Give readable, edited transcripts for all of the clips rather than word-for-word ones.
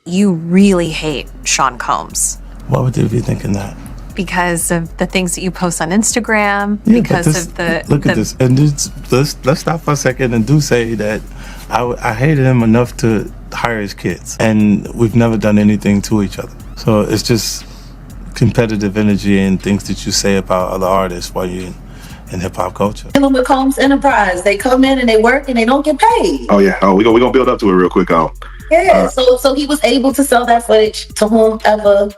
you really hate Sean Combs. Why would they be thinking that? Because of the things that you post on Instagram, Look at this. And let's stop for a second and do say that I hated him enough to hire his kids. And we've never done anything to each other. So it's just competitive energy and things that you say about other artists while you're in hip-hop culture. Dealing with Combs Enterprise, they come in and they work and they don't get paid. Oh yeah. Oh, we're gonna build up to it real quick. Yeah, so he was able to sell that footage to whomever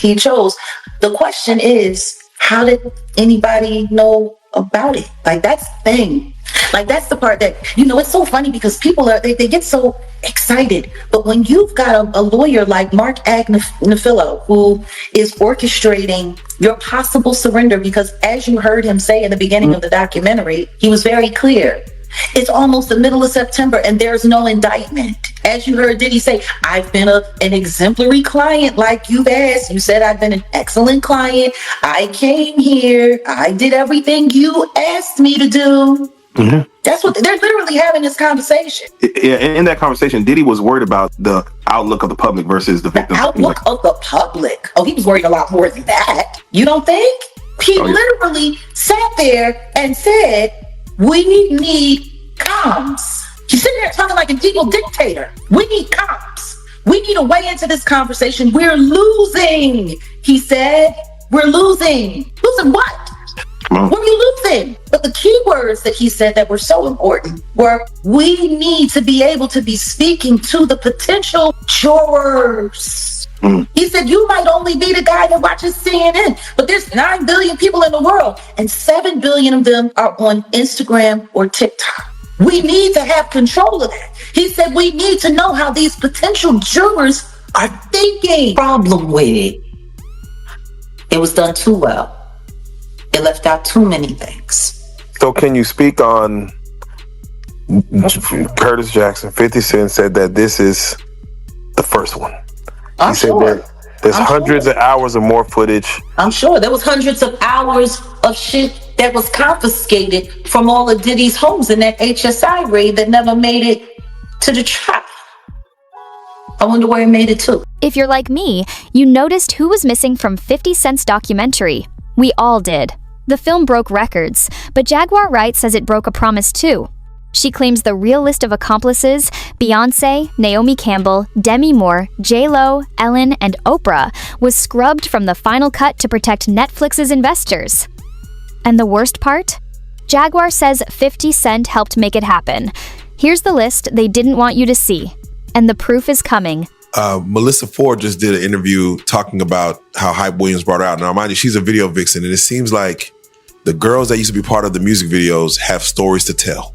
he chose. The question is, how did anybody know about it? Like, that's the thing. Like, that's the part that, it's so funny because people they get so excited. But when you've got a lawyer like Mark Agnifilo, who is orchestrating your possible surrender, because as you heard him say in the beginning of the documentary, he was very clear. It's almost the middle of September and there's no indictment. As you heard Diddy say, I've been an exemplary client like you've asked. You said I've been an excellent client. I came here. I did everything you asked me to do. Mm-hmm. That's what they're literally having this conversation. Yeah, in that conversation, Diddy was worried about the outlook of the public versus the victim. The outlook of the public? Oh, he was worried a lot more than that. You don't think? He literally sat there and said, we need comms. He's sitting there talking like an evil dictator. We need comms. We need a way into this conversation. We're losing, he said. We're losing. Losing what? What are you losing? But the key words that he said that were so important were, we need to be able to be speaking to the potential jurors. He said, you might only be the guy that watches CNN, but there's 9 billion people in the world and 7 billion of them are on Instagram or TikTok. We need to have control of that. He said, we need to know how these potential jurors are thinking. Problem with it, it was done too well. It left out too many things. So can you speak on Curtis Jackson? 50 Cent said that this is the first one. He said that there's hundreds of hours of more footage. I'm sure there was hundreds of hours of shit that was confiscated from all of Diddy's homes in that HSI raid that never made it to the trial. I wonder where it made it to. If you're like me, you noticed who was missing from 50 Cent's documentary. We all did. The film broke records, but Jaguar Wright says it broke a promise too. She claims the real list of accomplices, Beyonce, Naomi Campbell, Demi Moore, J-Lo, Ellen, and Oprah, was scrubbed from the final cut to protect Netflix's investors. And the worst part? Jaguar says 50 Cent helped make it happen. Here's the list they didn't want you to see. And the proof is coming. Melissa Ford just did an interview talking about how Hype Williams brought her out. Now, mind you, she's a video vixen, and it seems like the girls that used to be part of the music videos have stories to tell.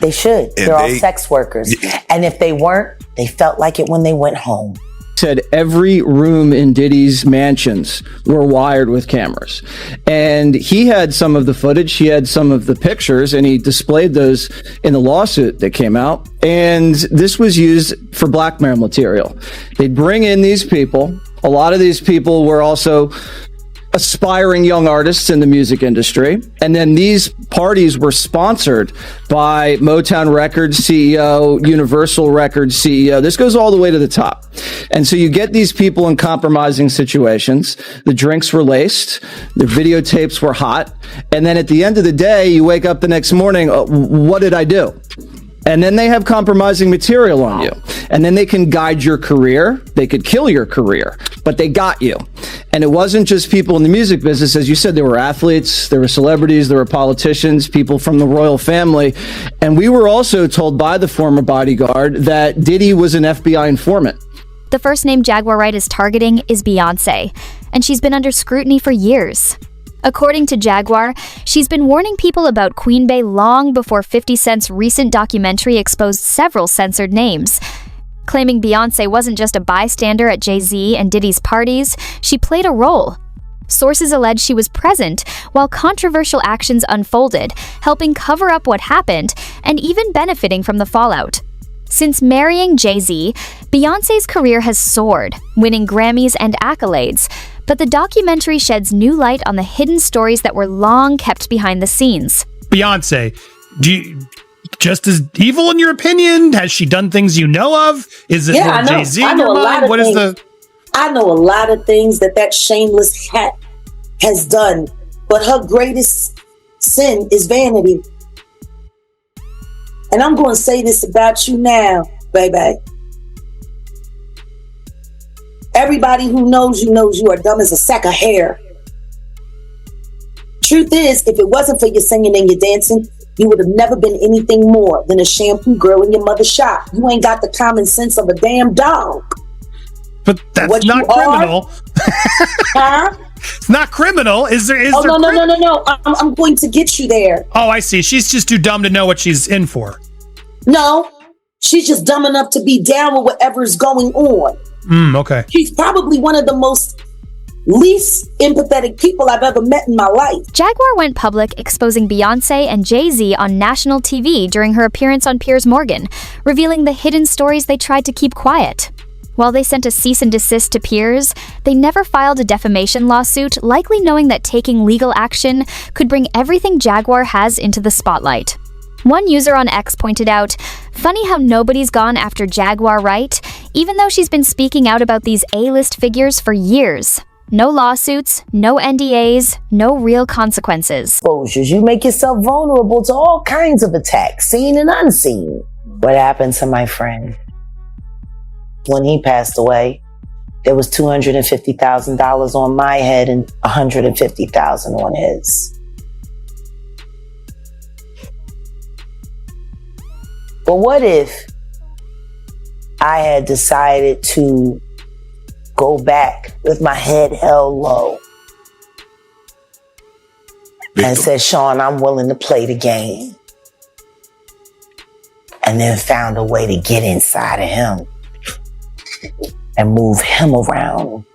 They should. They're all sex workers. Yeah. And if they weren't, they felt like it when they went home. Said every room in Diddy's mansions were wired with cameras. And he had some of the footage, he had some of the pictures, and he displayed those in the lawsuit that came out. And this was used for blackmail material. They'd bring in these people. A lot of these people were also aspiring young artists in the music industry. And then these parties were sponsored by Motown Records CEO, Universal Records CEO. This goes all the way to the top. And so you get these people in compromising situations. The drinks were laced. The videotapes were hot. And then at the end of the day, you wake up the next morning, what did I do? And then they have compromising material on you. And then they can guide your career. They could kill your career, but they got you. And it wasn't just people in the music business. As you said, there were athletes, there were celebrities, there were politicians, people from the royal family. And we were also told by the former bodyguard that Diddy was an FBI informant. The first name Jaguar Wright is targeting is Beyonce, and she's been under scrutiny for years. According to Jaguar, she's been warning people about Queen Bey long before 50 Cent's recent documentary exposed several censored names. Claiming Beyonce wasn't just a bystander at Jay-Z and Diddy's parties, she played a role. Sources allege she was present while controversial actions unfolded, helping cover up what happened and even benefiting from the fallout. Since marrying Jay-Z, Beyonce's career has soared, winning Grammys and accolades. But the documentary sheds new light on the hidden stories that were long kept behind the scenes. Beyonce, just as evil in your opinion? Has she done things you know of? Is it more Jay-Z in your mind? What is the... I know a lot of things that shameless hat has done, but her greatest sin is vanity. And I'm going to say this about you now, baby. Everybody who knows you are dumb as a sack of hair. Truth is, if it wasn't for your singing and your dancing, you would have never been anything more than a shampoo girl in your mother's shop. You ain't got the common sense of a damn dog. But that's what not criminal. Huh? It's not criminal. Is there? No. I'm going to get you there. Oh, I see. She's just too dumb to know what she's in for. No, she's just dumb enough to be down with whatever's going on. Okay. She's probably one of the most least empathetic people I've ever met in my life. Jaguar went public exposing Beyonce and Jay-Z on national TV during her appearance on Piers Morgan, revealing the hidden stories they tried to keep quiet. While they sent a cease and desist to Piers, they never filed a defamation lawsuit, likely knowing that taking legal action could bring everything Jaguar has into the spotlight. One user on X pointed out, "Funny how nobody's gone after Jaguar, right? Even though she's been speaking out about these A-list figures for years. No lawsuits, no NDAs, no real consequences." Exposures. You make yourself vulnerable to all kinds of attacks, seen and unseen. What happened to my friend? When he passed away, there was $250,000 on my head and $150,000 on his. But what if I had decided to go back with my head held low and said, "Sean, I'm willing to play the game," and then found a way to get inside of him and move him around?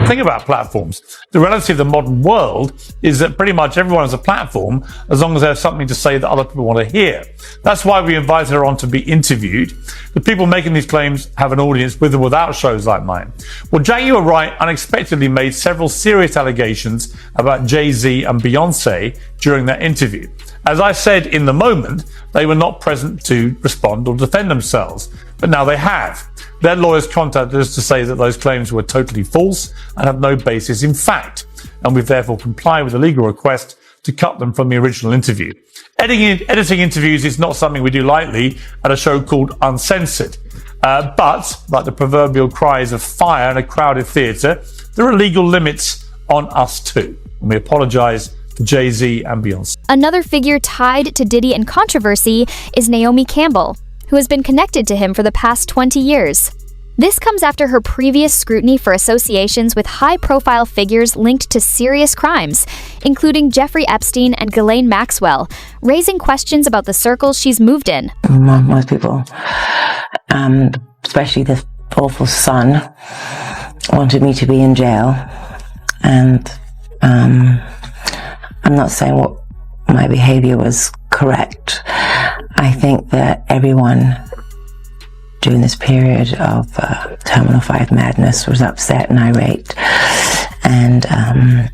Think about platforms. The reality of the modern world is that pretty much everyone has a platform as long as they have something to say that other people want to hear. That's why we invited her on to be interviewed. The people making these claims have an audience with or without shows like mine. Well, Jaguar Wright unexpectedly made several serious allegations about Jay-Z and Beyonce during that interview. As I said in the moment, they were not present to respond or defend themselves, but now they have. Their lawyers contacted us to say that those claims were totally false and have no basis in fact, and we've therefore complied with a legal request to cut them from the original interview. Editing interviews is not something we do lightly at a show called Uncensored. But, like the proverbial cries of fire in a crowded theatre, there are legal limits on us too. And we apologise to Jay-Z and Beyonce. Another figure tied to Diddy and controversy is Naomi Campbell, who has been connected to him for the past 20 years. This comes after her previous scrutiny for associations with high-profile figures linked to serious crimes, including Jeffrey Epstein and Ghislaine Maxwell, raising questions about the circles she's moved in. Most people, especially the awful son, wanted me to be in jail, and I'm not saying what my behavior was correct. I think that everyone during this period of Terminal 5 madness was upset and irate, and I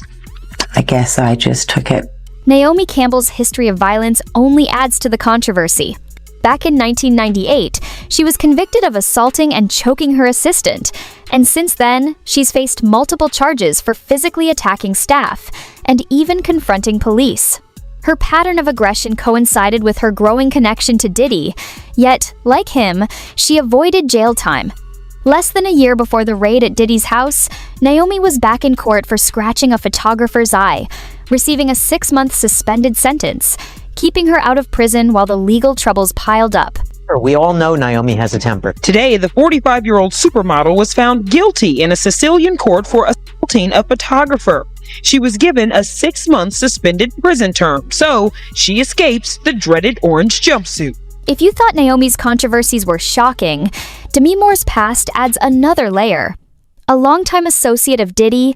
guess I just took it. Naomi Campbell's history of violence only adds to the controversy. Back in 1998, she was convicted of assaulting and choking her assistant, and since then, she's faced multiple charges for physically attacking staff and even confronting police. Her pattern of aggression coincided with her growing connection to Diddy, yet, like him, she avoided jail time. Less than a year before the raid at Diddy's house, Naomi was back in court for scratching a photographer's eye, receiving a 6-month suspended sentence, keeping her out of prison while the legal troubles piled up. We all know Naomi has a temper. Today, the 45-year-old supermodel was found guilty in a Sicilian court for assaulting a photographer. She was given a 6-month suspended prison term, so she escapes the dreaded orange jumpsuit. If you thought Naomi's controversies were shocking, Demi Moore's past adds another layer. A longtime associate of Diddy,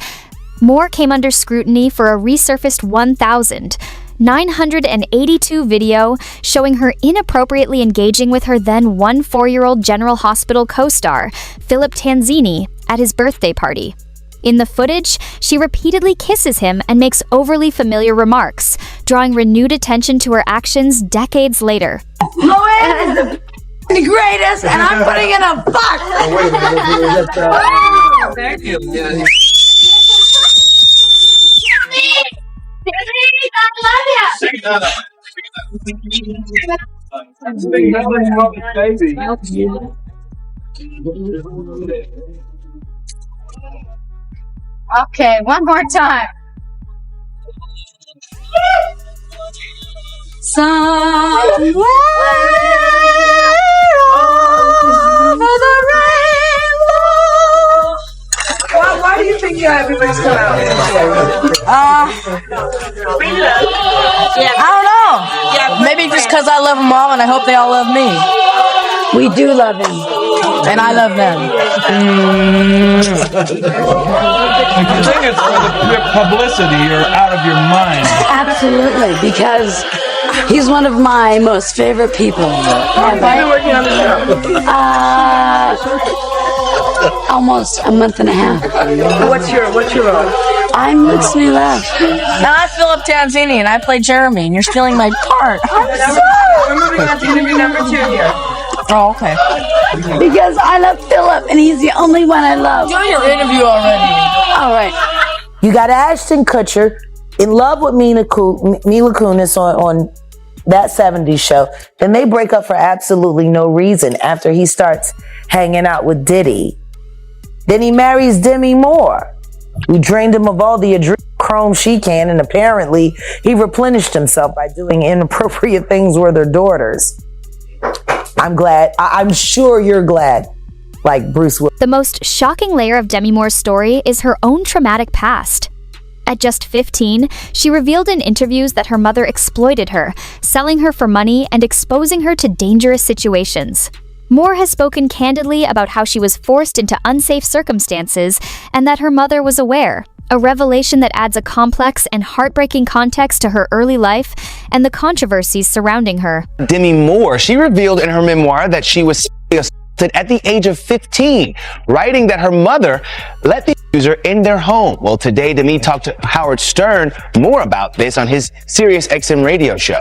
Moore came under scrutiny for a resurfaced 1,982 video showing her inappropriately engaging with her then 4-year-old General Hospital co-star, Philip Tanzini, at his birthday party. In the footage, she repeatedly kisses him and makes overly familiar remarks, drawing renewed attention to her actions decades later. Luann is the greatest, and I'm putting in a buck. Thank you. Okay, one more time. Somewhere over the rainbow. Why do you think everybody's come out? I don't know. Maybe just because I love them all and I hope they all love me. We do love him. And I love them. I think it's for the pure publicity. You're out of your mind. Absolutely, because he's one of my most favorite people. How long have you been working on the show? Almost a month and a half. What's your role? I'm Luke Smilev. And I'm Philip Tanzini, and I play Jeremy, and you're stealing my part. We're moving on to interview number 2 here. Oh, okay. Because I love Philip, and he's the only one I love. Do your interview already. All right. You got Ashton Kutcher in love with Mila Kunis on that 70s show. Then they break up for absolutely no reason after he starts hanging out with Diddy. Then he marries Demi Moore, who drained him of all the adrenochrome she can, and apparently he replenished himself by doing inappropriate things with their daughters. I'm glad. I'm sure you're glad, like Bruce Willis. The most shocking layer of Demi Moore's story is her own traumatic past. At just 15, she revealed in interviews that her mother exploited her, selling her for money and exposing her to dangerous situations. Moore has spoken candidly about how she was forced into unsafe circumstances and that her mother was aware, a revelation that adds a complex and heartbreaking context to her early life and the controversies surrounding her. Demi Moore, she revealed in her memoir that she was assaulted at the age of 15, writing that her mother let the abuser in their home. Well, today Demi talked to Howard Stern more about this on his Sirius XM radio show.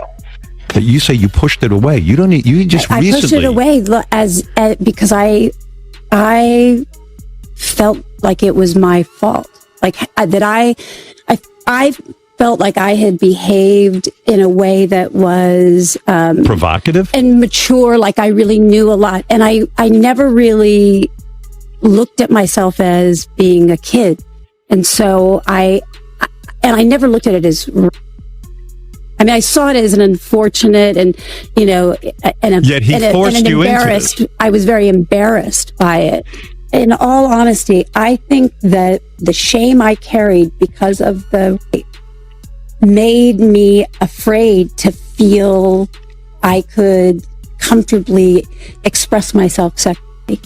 But you say you pushed it away. You don't need. You just recently. I pushed it away because I felt like it was my fault. Like that I felt like I had behaved in a way that was provocative and mature. Like I really knew a lot, and I never really looked at myself as being a kid, and so I never looked at it as. I mean, I saw it as an unfortunate and, Yet he forced you into it. I was very embarrassed by it. In all honesty, I think that the shame I carried because of the made me afraid to feel I could comfortably express myself sexually.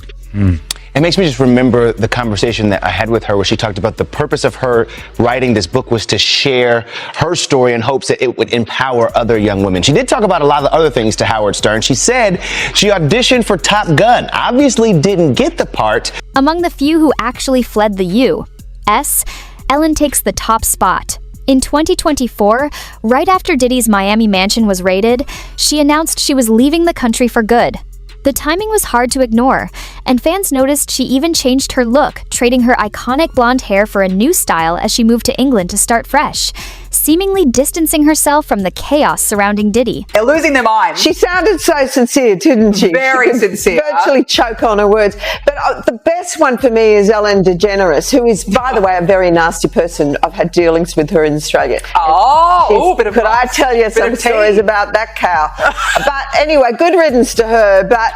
It makes me just remember the conversation that I had with her where she talked about the purpose of her writing this book was to share her story in hopes that it would empower other young women. She did talk about a lot of other things to Howard Stern. She said she auditioned for Top Gun, obviously didn't get the part. Among the few who actually fled the U.S., Ellen takes the top spot. In 2024, right after Diddy's Miami mansion was raided, she announced she was leaving the country for good. The timing was hard to ignore, and fans noticed she even changed her look, trading her iconic blonde hair for a new style as she moved to England to start fresh, seemingly distancing herself from the chaos surrounding Diddy. They're losing their minds. She sounded so sincere, didn't she? Very sincere. Virtually choke on her words. But the best one for me is Ellen DeGeneres, who is, by the way, a very nasty person. I've had dealings with her in Australia. Could I tell you some stories about that cow? But anyway, good riddance to her. But,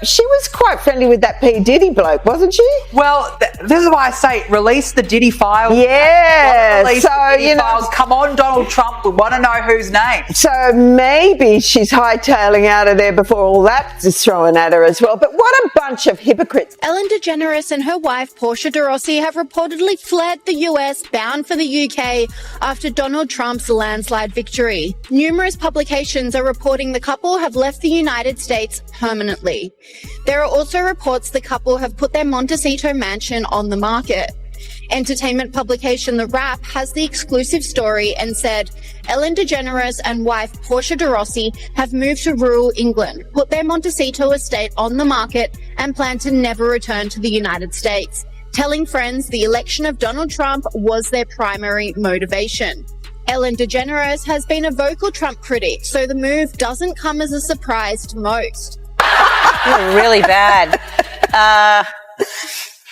she was quite friendly with that P. Diddy bloke, wasn't she? Well, this is why I say release the Diddy files. Yeah. So, files. Come on, Donald Trump. We want to know whose name. So maybe she's hightailing out of there before all that is thrown at her as well. But what a bunch of hypocrites. Ellen DeGeneres and her wife, Portia de Rossi, have reportedly fled the US, bound for the UK, after Donald Trump's landslide victory. Numerous publications are reporting the couple have left the United States permanently. There are also reports the couple have put their Montecito mansion on the market. Entertainment publication The Wrap has the exclusive story and said, Ellen DeGeneres and wife Portia de Rossi have moved to rural England, put their Montecito estate on the market, and plan to never return to the United States, telling friends the election of Donald Trump was their primary motivation. Ellen DeGeneres has been a vocal Trump critic, so the move doesn't come as a surprise to most. You're really bad.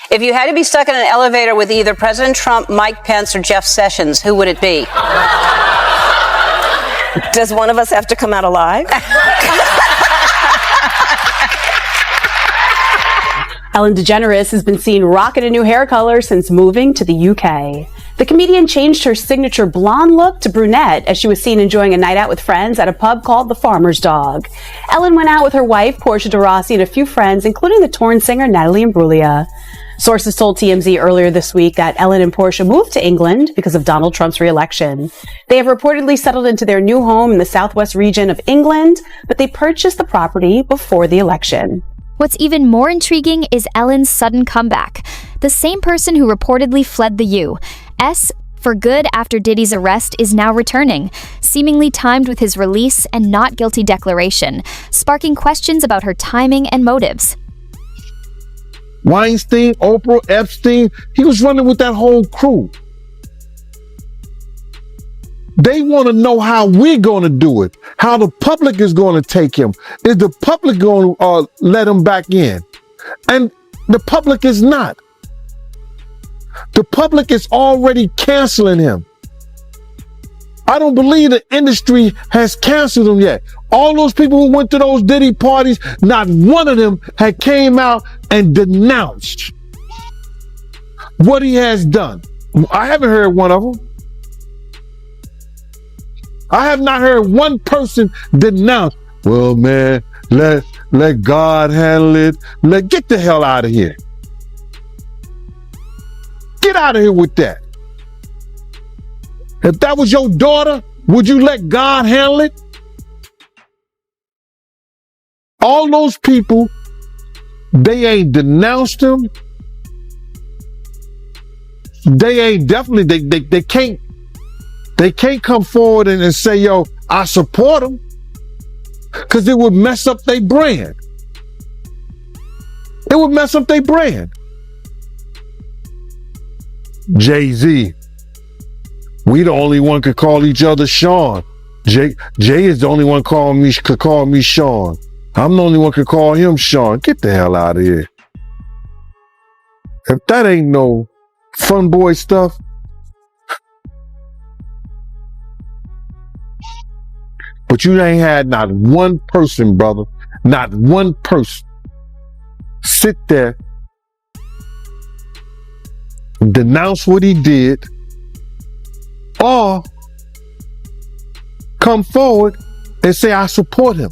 If you had to be stuck in an elevator with either President Trump, Mike Pence, or Jeff Sessions, who would it be? Does one of us have to come out alive? Ellen DeGeneres has been seen rocking a new hair color since moving to the UK. The comedian changed her signature blonde look to brunette as she was seen enjoying a night out with friends at a pub called The Farmer's Dog. Ellen went out with her wife, Portia de Rossi, and a few friends, including the Torn singer Natalie Imbruglia. Sources told TMZ earlier this week that Ellen and Portia moved to England because of Donald Trump's re-election. They have reportedly settled into their new home in the southwest region of England, but they purchased the property before the election. What's even more intriguing is Ellen's sudden comeback. The same person who reportedly fled the U.S. for good after Diddy's arrest is now returning, seemingly timed with his release and not guilty declaration, sparking questions about her timing and motives. Weinstein, Oprah, Epstein, he was running with that whole crew. They want to know how we're going to do it, how the public is going to take him. Is the public going to let him back in? And the public is not. The public is already canceling him. I don't believe the industry has canceled him yet. All those people who went to those Diddy parties, not one of them had came out and denounced what he has done. I haven't heard one of them. I have not heard one person denounce, well, man, let God handle it. Get the hell out of here. Get out of here with that. If that was your daughter, would you let God handle it? All those people, they ain't denounced him. They ain't definitely, they can't come forward and say, yo, I support them, because it would mess up their brand. It would mess up their brand. Jay-Z, we the only one could call each other Sean. Jay is the only one could call me Sean. I'm the only one could call him Sean. Get the hell out of here. If that ain't no fun boy stuff, but you ain't had not one person, brother, not one person sit there, denounce what he did, or come forward and say, I support him.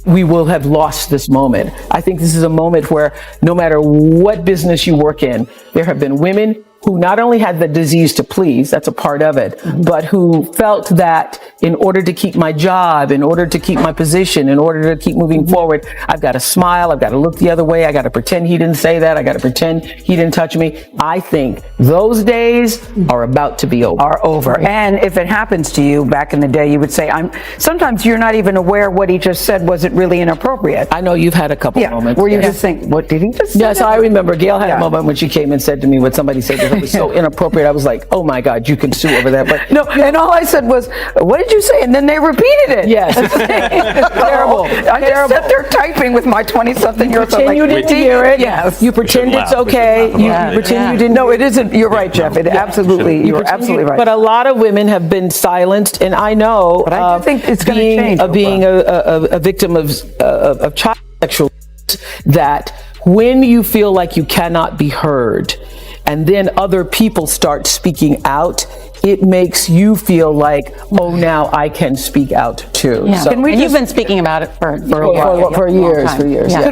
We will have lost this moment. I think this is a moment where no matter what business you work in, there have been women who not only had the disease to please, that's a part of it, but who felt that in order to keep my job, in order to keep my position, in order to keep moving forward, I've got to smile, I've got to look the other way, I got to pretend he didn't say that, I got to pretend he didn't touch me. I think those days are about to be over. Are over. And if it happens to you back in the day, you would say, sometimes you're not even aware what he just said wasn't really inappropriate. I know you've had a couple moments. Where you just think, what did he just say? Yes, I remember Gail had a moment when she came and said to me what somebody said to her was so inappropriate. I was like, oh my God, you can sue over that. But no, and all I said was, what did you say? And then they repeated it. Yes. Terrible. I just sat there typing with my 20-something-year-old. You pretend you didn't hear it. Yes. You pretend it's okay. You pretend you didn't. No, it isn't. You're right, Jeff. You're absolutely right. But a lot of women have been silenced, and I know. But I think it's going to change. Being a victim of child sexual, that when you feel like you cannot be heard, and then other people start speaking out, it makes you feel like, oh, now I can speak out too. Yeah. So, and you've been speaking about it for a while. For years. Yeah.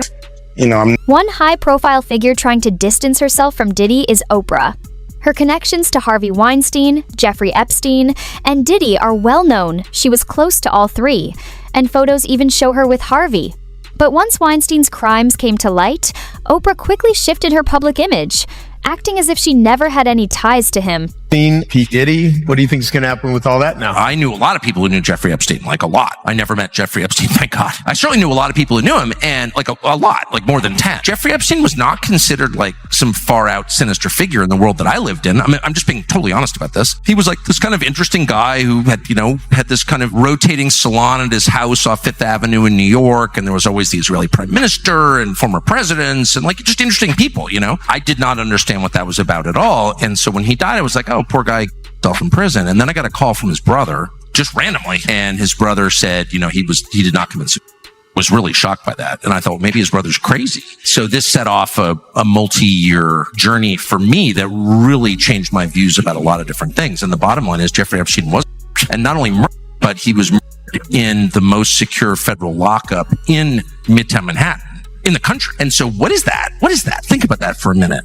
You know, One high-profile figure trying to distance herself from Diddy is Oprah. Her connections to Harvey Weinstein, Jeffrey Epstein, and Diddy are well known. She was close to all three, and photos even show her with Harvey. But once Weinstein's crimes came to light, Oprah quickly shifted her public image. acting as if she never had any ties to him. P. Diddy, what do you think is going to happen with all that now? I knew a lot of people who knew Jeffrey Epstein, like a lot. I never met Jeffrey Epstein, thank God. I certainly knew a lot of people who knew him, and like a lot, like more than 10. Jeffrey Epstein was not considered like some far out sinister figure in the world that I lived in. I mean, I'm just being totally honest about this. He was like this kind of interesting guy who had this kind of rotating salon at his house off Fifth Avenue in New York, and there was always the Israeli prime minister and former presidents and like just interesting people, I did not understand what that was about at all. And so when he died, I was like, oh, poor guy, off in prison. And then I got a call from his brother just randomly, and his brother said, he did not commit suicide. Was really shocked by that. And I thought, well, maybe his brother's crazy. So this set off a multi-year journey for me that really changed my views about a lot of different things. And the bottom line is Jeffrey Epstein was, and not only murdered, but he was murdered in the most secure federal lockup in Midtown Manhattan in the country. And so what is that? What is that? Think about that for a minute.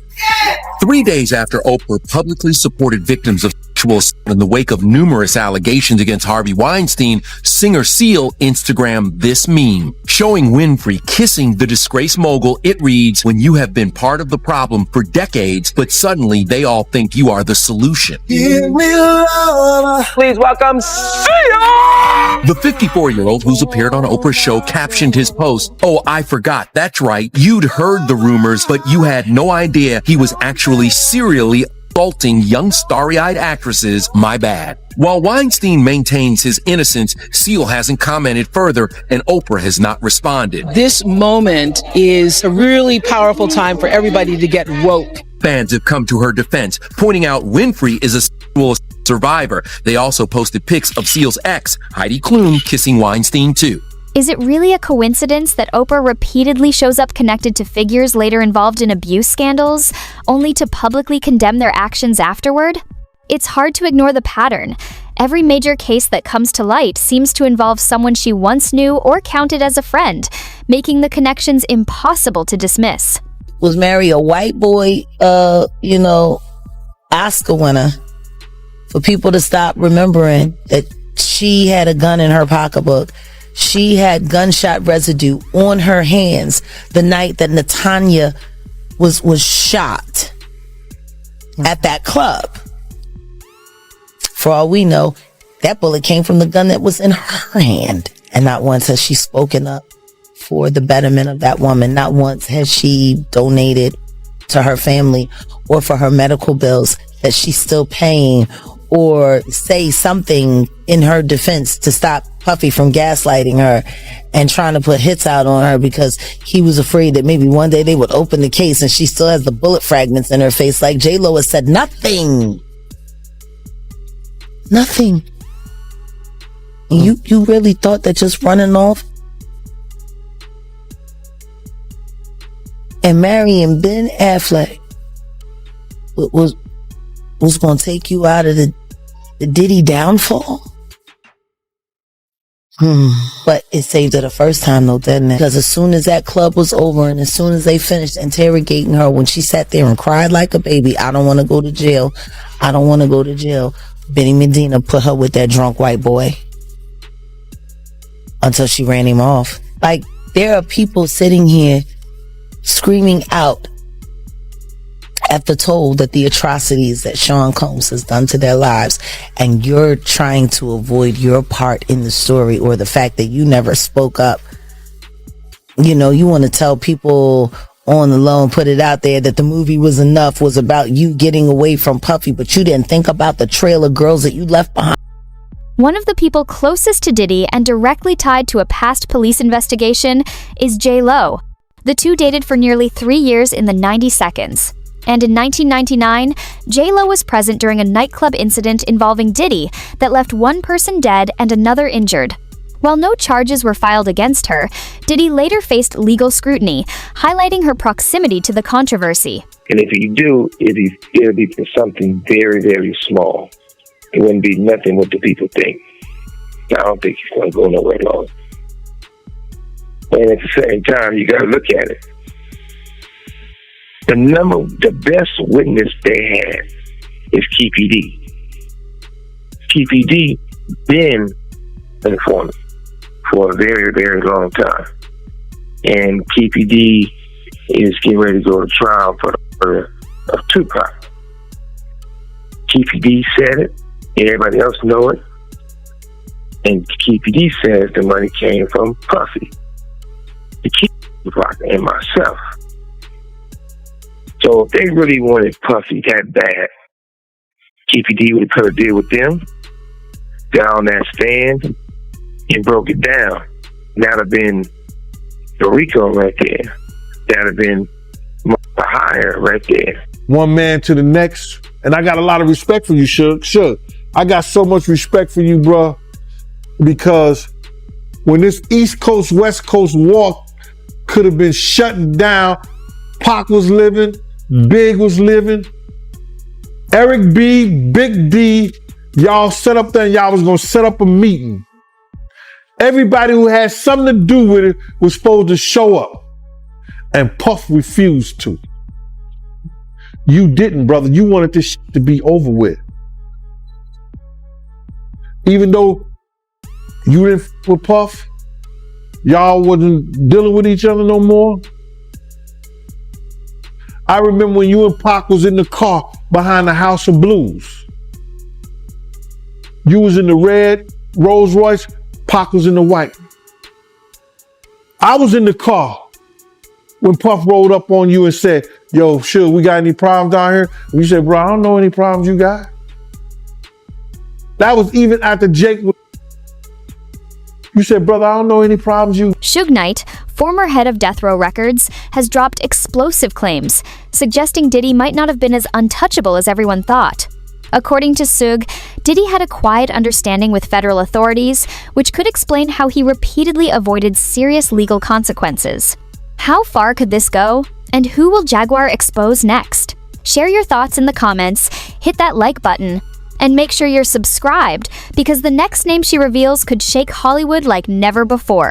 3 days after Oprah publicly supported victims of sexual assault in the wake of numerous allegations against Harvey Weinstein, singer Seal Instagrammed this meme, showing Winfrey kissing the disgraced mogul. It reads, when you have been part of the problem for decades, but suddenly they all think you are the solution. Give me love. Please welcome Seal! The 54-year-old who's appeared on Oprah's show captioned his post, "Oh, I forgot. That's right. You'd heard the rumors, but you had no idea he was actually serially assaulting young starry-eyed actresses. My bad." While Weinstein maintains his innocence, Seal hasn't commented further, and Oprah has not responded. This moment is a really powerful time for everybody to get woke. Fans have come to her defense, pointing out Winfrey is a sexual survivor. They also posted pics of Seal's ex, Heidi Klum, kissing Weinstein too. Is it really a coincidence that Oprah repeatedly shows up connected to figures later involved in abuse scandals, only to publicly condemn their actions afterward? It's hard to ignore the pattern. Every major case that comes to light seems to involve someone she once knew or counted as a friend, making the connections impossible to dismiss. Was marry a white boy, Oscar winner, for people to stop remembering that she had a gun in her pocketbook. She had gunshot residue on her hands the night that Natanya was shot at that club. For all we know, that bullet came from the gun that was in her hand. And not once has she spoken up for the betterment of that woman. Not once has she donated to her family or for her medical bills that she's still paying, or say something in her defense to stop Puffy from gaslighting her and trying to put hits out on her because he was afraid that maybe one day they would open the case and she still has the bullet fragments in her face. Like J-Lo has said nothing. Nothing. You really thought that just running off and marrying Ben Affleck was going to take you out of the Diddy downfall? But it saved her the first time though, didn't it? Because as soon as that club was over and as soon as they finished interrogating her, when she sat there and cried like a baby, I don't want to go to jail. I don't want to go to jail. Benny Medina put her with that drunk white boy until she ran him off. Like, there are people sitting here screaming out at the toll that the atrocities that Sean Combs has done to their lives, and you're trying to avoid your part in the story or the fact that you never spoke up. You want to tell people on the low and put it out there that the movie was about you getting away from Puffy, but you didn't think about the trail of girls that you left behind. One of the people closest to Diddy and directly tied to a past police investigation is J-Lo. The two dated for nearly 3 years in the 90 seconds. And in 1999, J-Lo was present during a nightclub incident involving Diddy that left one person dead and another injured. While no charges were filed against her, Diddy later faced legal scrutiny, highlighting her proximity to the controversy. And if you do, it'll be for something very, very small. It wouldn't be nothing what the people think. I don't think he's going to go nowhere long. And at the same time, you got to look at it. The best witness they had is Keefe D. Keefe D been an informant for a very, very long time. And Keefe D is getting ready to go to trial for the murder of Tupac. Keefe D said it. Everybody else know it. And Keefe D says the money came from Puffy, the Tupac, and myself. So if they really wanted Puffy that bad, Keefe D would have put a deal with them, got on that stand, and broke it down. That'd have been the RICO right there. That'd have been the hire right there. One man to the next. And I got a lot of respect for you, Suge. Suge, I got so much respect for you, bro, because when this East Coast, West Coast walk could have been shut down, Pac was living, Big was living, Eric B, Big D, y'all set up there and y'all was gonna set up a meeting. Everybody who had something to do with it was supposed to show up. And Puff refused to. You didn't, brother. You wanted this to be over with. Even though you didn't with Puff, y'all wasn't dealing with each other no more. I remember when you and Pac was in the car behind the House of Blues. You was in the red Rolls Royce, Pac was in the white. I was in the car when Puff rolled up on you and said, yo, Suge, we got any problems down here? And you said, bro, I don't know any problems you got. That was even after Jake. You said, brother, I don't know any problems you. Suge Knight, former head of Death Row Records, has dropped explosive claims, suggesting Diddy might not have been as untouchable as everyone thought. According to Suge, Diddy had a quiet understanding with federal authorities, which could explain how he repeatedly avoided serious legal consequences. How far could this go? And who will Jaguar expose next? Share your thoughts in the comments, hit that like button, and make sure you're subscribed because the next name she reveals could shake Hollywood like never before.